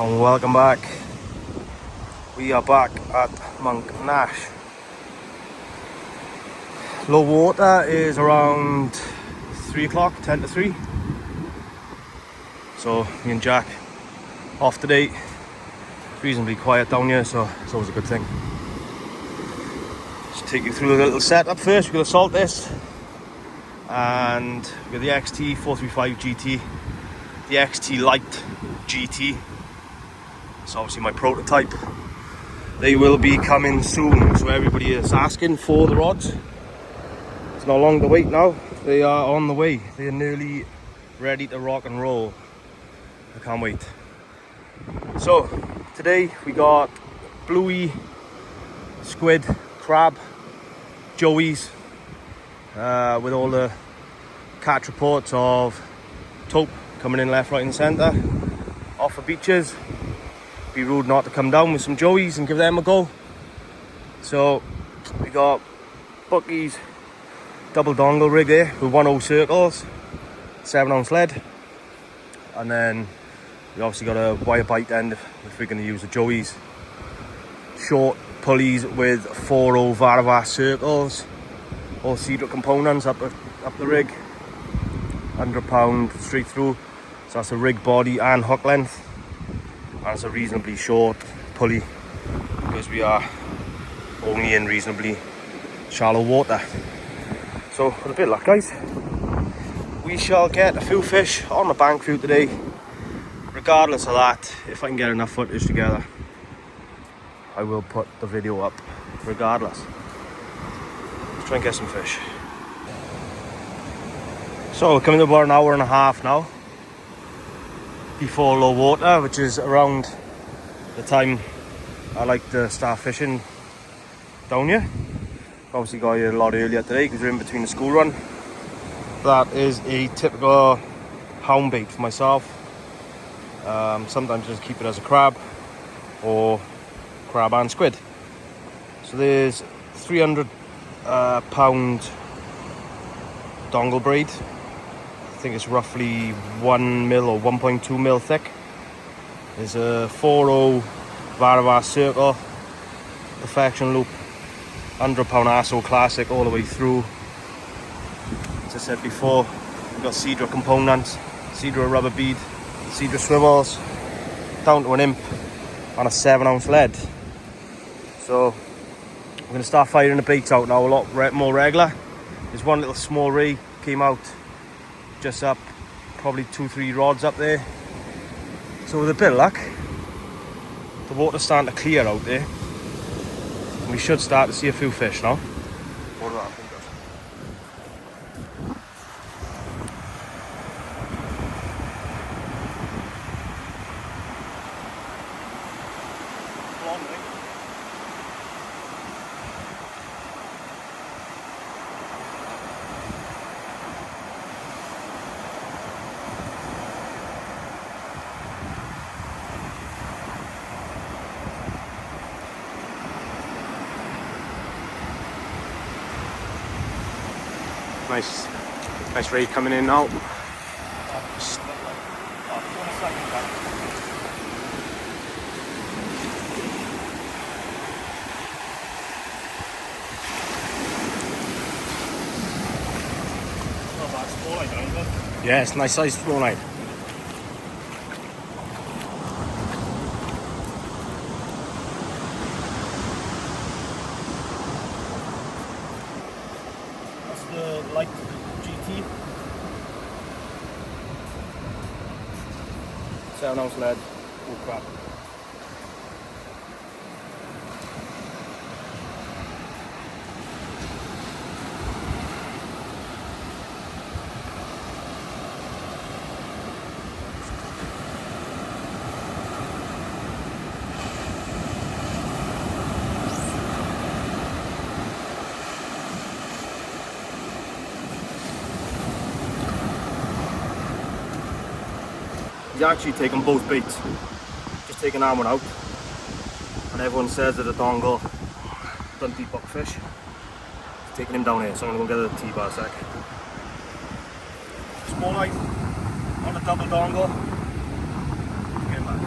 and welcome back. We are back at Monknash. Low water is around 3 o'clock, 10 to 3. So me and Jack off today. It's reasonably quiet down here, so it's always a good thing. Just take you through a little setup first. We're going to salt this, and we've got the XT 435 GT, the XT Lite GT. It's obviously my prototype. They will be coming soon, so everybody is asking for the rods. It's no longer wait now. They are on the way. They are nearly ready to rock and roll. I can't wait. So today we got bluey, squid, crab, joeys, with all the catch reports of taupe coming in left, right and centre off the beaches. Be rude not to come down with some joeys and give them a go. So we got Bucky's double dongle rig there with 1/0 circles, 7-ounce lead, and then we obviously got a wire bite end if we're going to use the joeys. Short pulleys with 4/0 Varavas circles, all Seadra components up the rig, £100 straight through. So that's a rig body and hook length. And it's a reasonably short pulley because we are only in reasonably shallow water. So with a bit of luck, guys, we shall get a few fish on the bank for you today. Regardless of that, if I can get enough footage together, I will put the video up regardless. Let's try and get some fish. So we're coming to about an hour and a half now before low water, which is around the time I like to start fishing down here. Obviously got here a lot earlier today because we're in between the school run. That is a typical hound bait for myself. Sometimes just keep it as a crab or crab and squid. So there's 300 pound dongle braid. I think it's roughly 1 mil or 1.2 mil thick. There's a 4/0 Varavas circle, perfection loop, £100 ASO classic all the way through. As I said before, we've got Seadra components, Seadra rubber bead, Seadra swivels, down to an imp on a 7-ounce lead. So we're going to start firing the baits out now a lot more regular. There's one little small ray came out just up, probably 2-3 rods up there. So with a bit of luck, the water's starting to clear out there. We should start to see a few fish now. Nice ray coming in now. Yeah, it's a nice size small line. That's the Lite GT. 7-ounce lead, oh crap. He's actually taken both baits. Just taken that one out. And everyone says that the dongle doesn't deep buckfish. Taking him down here, so I'm going to go get a T-bar a sec. Small light on a double dongle. Get him back.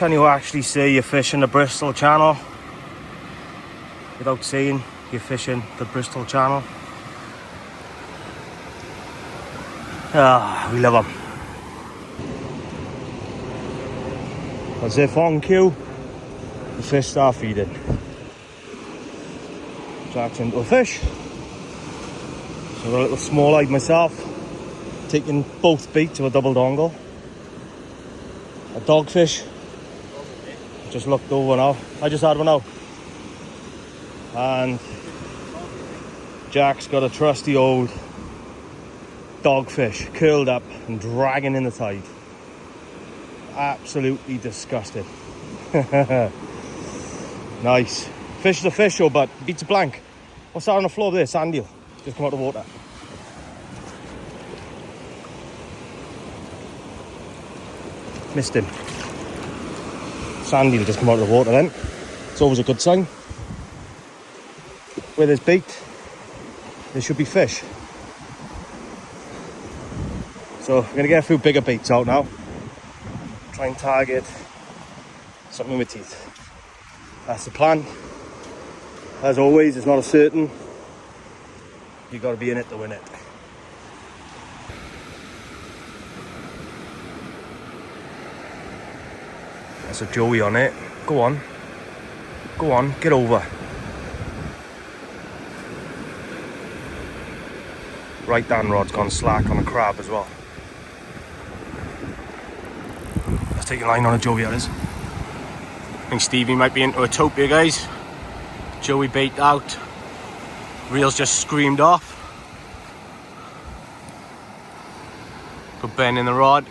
can you actually say you're fishing the Bristol Channel without saying you're fishing the Bristol Channel? Ah, we love them. As if on cue, the fish start feeding. Jack's into a fish. So I've got a little small-eyed myself, taking both baits of a double dongle. A dogfish. Just looked over now. I just had one out. And Jack's got a trusty old dogfish curled up and dragging in the tide. Absolutely disgusting. Nice. Fish is a fish though, but beats a blank. What's that on the floor there? Sand eel. Just come out of the water. Missed him. Sand eel just come out of the water then. It's always a good sign. Where there's bait, there should be fish. So we're going to get a few bigger baits out now. Try and target something with teeth. That's the plan. As always, it's not a certain. You've got to be in it to win it. That's a joey on it. Go on. Go on, get over. Right down rod's gone slack on a crab as well. Let's take a line on a joey, that is. I think Stevie might be into a topia, guys. Joey bait out. Reel's just screamed off. Good bend in the rod.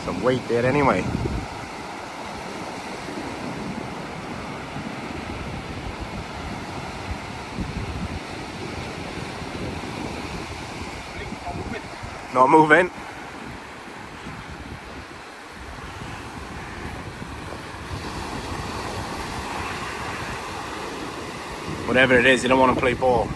Some weight there anyway. Not moving. Whatever it is, you don't want to play ball.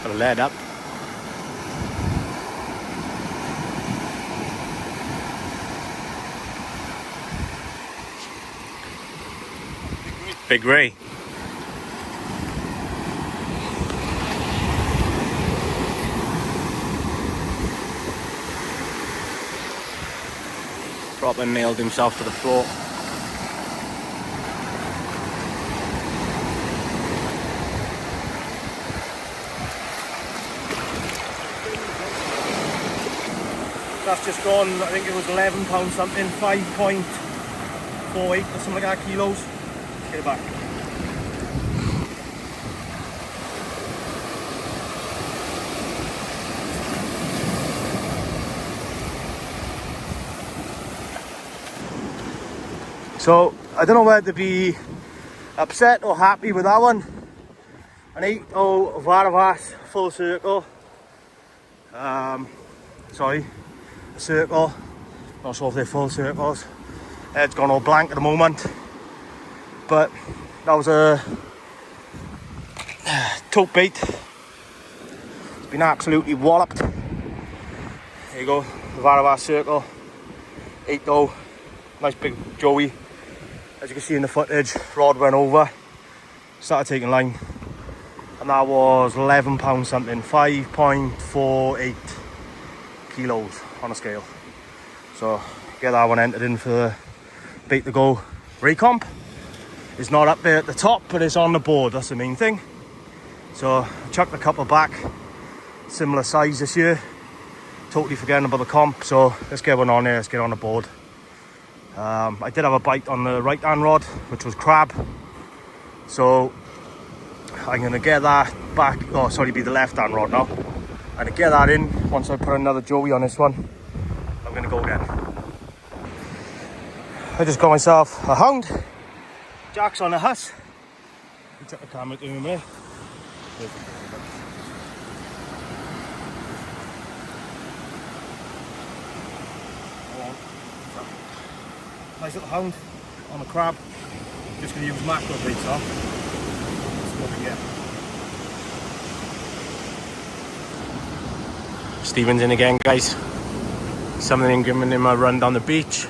Got a lead up. Big Ray. Proper nailed himself to the floor. That's just gone, I think it was £11 something, 5.48 or something like that kilos. Get it back. So I don't know whether to be upset or happy with that one. an 8.0 Varavas full circle. Sorry, a circle. Not sure if they're full circles. It's gone all blank at the moment. But that was a tope bait. It's been absolutely walloped. There you go, the Varavas circle. 8.0, nice big joey. As you can see in the footage, rod went over, started taking line, and that was 11 pounds something, 5.48 kilos on a scale. So get that one entered in for the Bait to Go recomp. It's not up there at the top, but it's on the board, that's the main thing. So I chucked a couple back, similar size this year. Totally forgetting about the comp, so let's get one on there, let's get on the board. I did have a bite on the right hand rod, which was crab, so I'm going to get that back, oh sorry, be the left hand rod now. I'm going to get that in. Once I put another joey on this one, I'm going to go again. I just got myself a hound. Jack's on a huss. He took the camera to me. Nice little hound on a crab. Just going to use mackerel baits now. That's what we get. Stephen's in again, guys. Something giving him a run down the beach.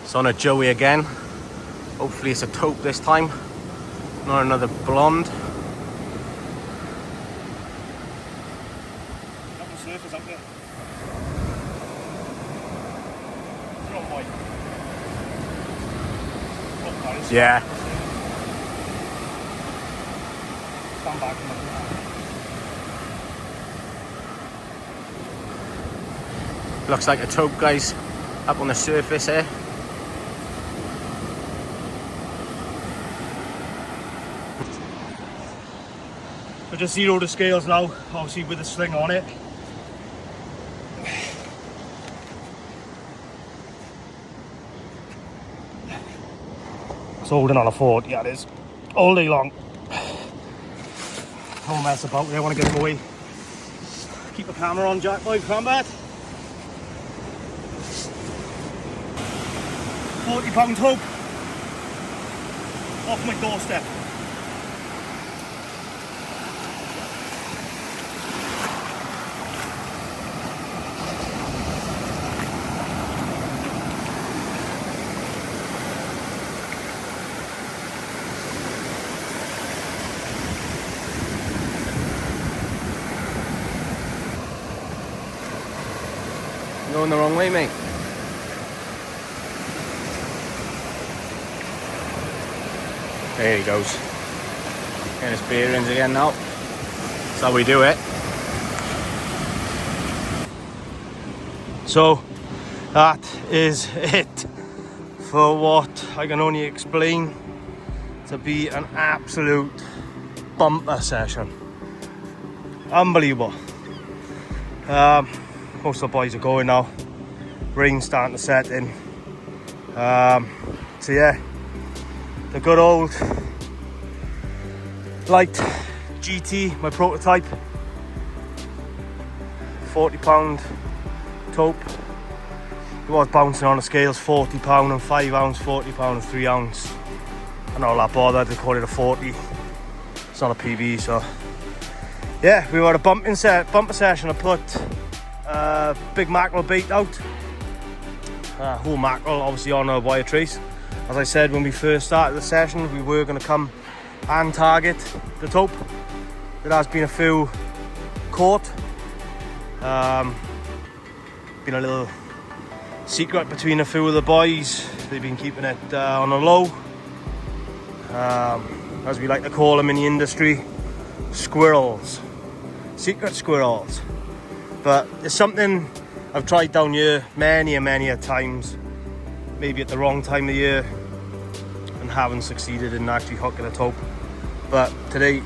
It's on a joey again. Hopefully it's a taupe this time, not another blonde. Couple of surfers up there. Yeah. Stand back. Looks like a taupe, guys, up on the surface here. I just zeroed the scales now, obviously with the sling on it. It's holding on a 40, yeah it is. All day long. Don't mess about, I want to get him away. Keep the camera on, Jack boy, combat. 40-pound taupe. Off my doorstep. Going the wrong way, mate. There he goes. Getting his bearings again now. That's how we do it. So that is it for what I can only explain to be an absolute bumper session. Unbelievable. Most of the boys are going now. Rain's starting to set in. So yeah, the good old light GT, my prototype. 40-pound taupe. It was bouncing on the scales, 40-pound and 5 ounce, 40-pound and 3 ounce. I'm not that bothered, they call it a 40. It's not a PB, so yeah, we were at a bumper session. I put big mackerel bait out, whole mackerel obviously on a wire trace. As I said when we first started the session, we were going to come and target the taupe. There has been a few caught. Been a little secret between a few of the boys. They've been keeping it on a low, as we like to call them in the industry, squirrels, secret squirrels. But it's something I've tried down here many a times, maybe at the wrong time of year, and haven't succeeded in actually hooking a taupe. But today,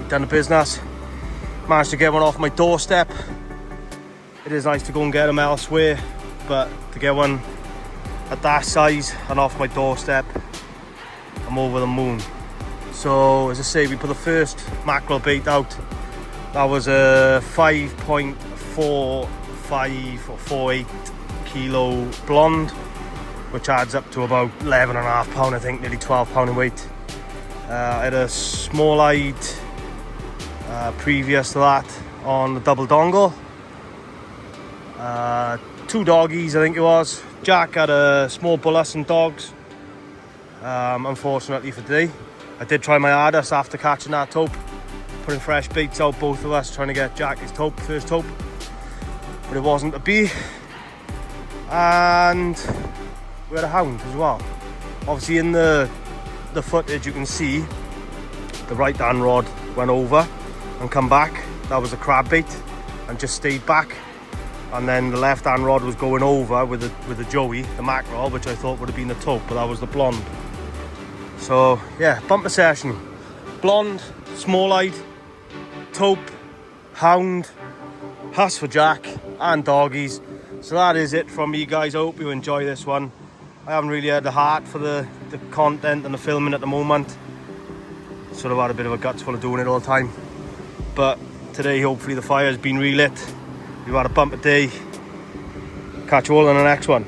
done the business, managed to get one off my doorstep. It is nice to go and get them elsewhere, but to get one at that size and off my doorstep, I'm over the moon. So as I say, we put the first mackerel bait out. That was a 5.45 or 48 kilo blonde, which adds up to about 11.5 pound, I think, nearly 12 pound in weight. I had a small-eyed previous to that on the double dongle. 2 doggies, I think it was. Jack had a small bullace and dogs. Unfortunately for today, I did try my hardest after catching that taupe, putting fresh baits out, both of us trying to get Jack his taupe, first taupe, but it wasn't to be. And we had a hound as well. Obviously in the footage you can see the right hand rod went over and come back. That was a crab bait and just stayed back. And then the left hand rod was going over with the joey, the mackerel, which I thought would have been the taupe, but that was the blonde. So yeah, bumper session. Blonde, small-eyed, taupe, hound, huss for Jack, and doggies. So that is it from me, guys. I hope you enjoy this one. I haven't really had the heart for the content and the filming at the moment. Sort of had a bit of a guts full of doing it all the time. But today, hopefully the fire has been relit. We've had a bumper day. Catch you all in the next one.